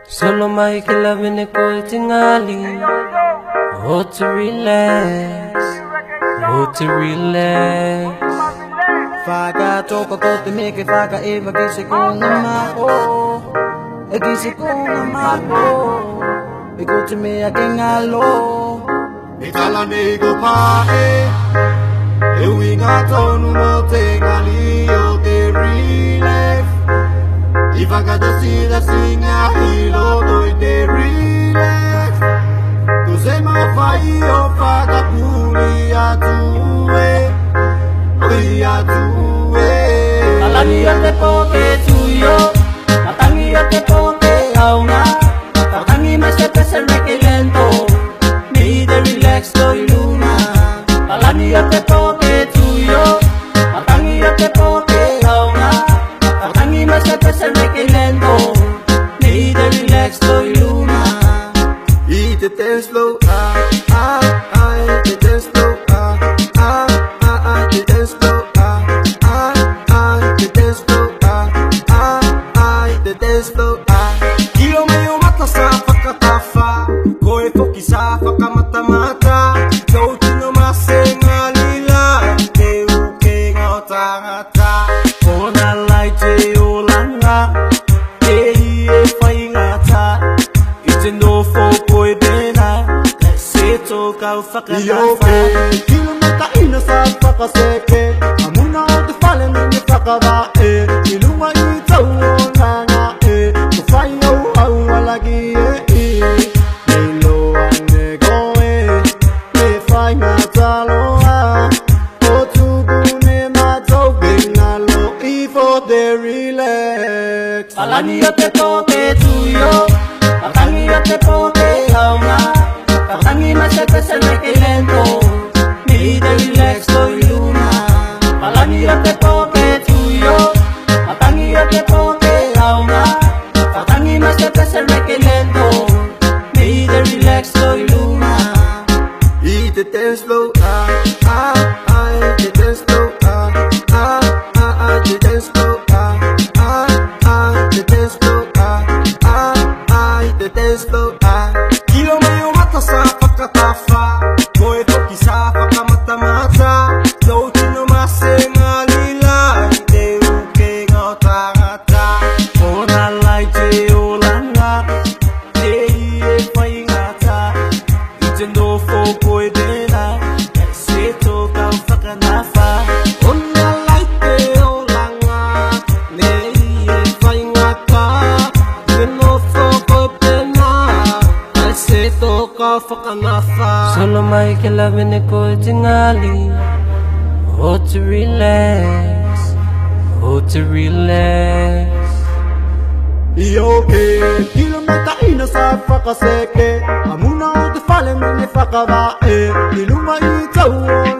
Solo mai che la vene coi tingali. Oh to relax, oh to relax. Faga toka kote meke faga eva gise kona mako. E gise kona mako. E kote me a kengalo. E tala nego pae. E winga tonu mo te ngali o te relax. I faga da sida singa hilo doi te relax. Tu se ma fai o faga puri a tue. Puri a tue. Alani a te poke tuyo. Matangi a te poke auna. Matangi me se pese reke lento. Me de relax doi luna. Alani a te poke tuyo. Matangi a te poke auna. Matangi me se pese reke lento. Me de relax doi luna. Eat it and slow, eat it and slow, eat it and slow, eat it and slow, eat it and slow. Kilo meio mata sa fakatafa, koe foki sa fakamata-mata. Kau tino masenga lila, te uke ngota-ngata. Ona lai te olanga, te ie whai ngata. I te nofo koe bena, se tō kau whakatafa. Kilo mata ina sa whakaseke, amuna o te whale mene whakawae. Ilunga I tau o nanga e, ko whai au au alagi e. Me loa ne goe, me whai ngata loa. O tuku ne matau benga lo I for the relax. Alani o te poke tuyo, matangi o te poke auna. Matangi me se pese reke lento, me de relax doi luna. Alani o te poke tuyo, matangi o te poke auna. Matangi me se pese reke lento, me de relax doi luna. Eat it and slow, eat it and slow, eat it and slow, eat it and slow, eat it and slow. Kilo meio mata sa whakatafa, koe toki sa whakamata-mata. Kau tino masenga lila, te uke ngota-ngata. Ona lai te olanga, te ie whai ngata. I te nofo koe bena, se tō kau whakanafa. Ona lai te olanga, ne ie whai ngata. Te nofo koe pena, ai se toka whakanafa. Solo mai che la vene coi tingali. Oh to relax, oh to relax. Ioke, kilomita ina sa whakaseke. Amuna o te whale mene whakawae. Ilunga I tau o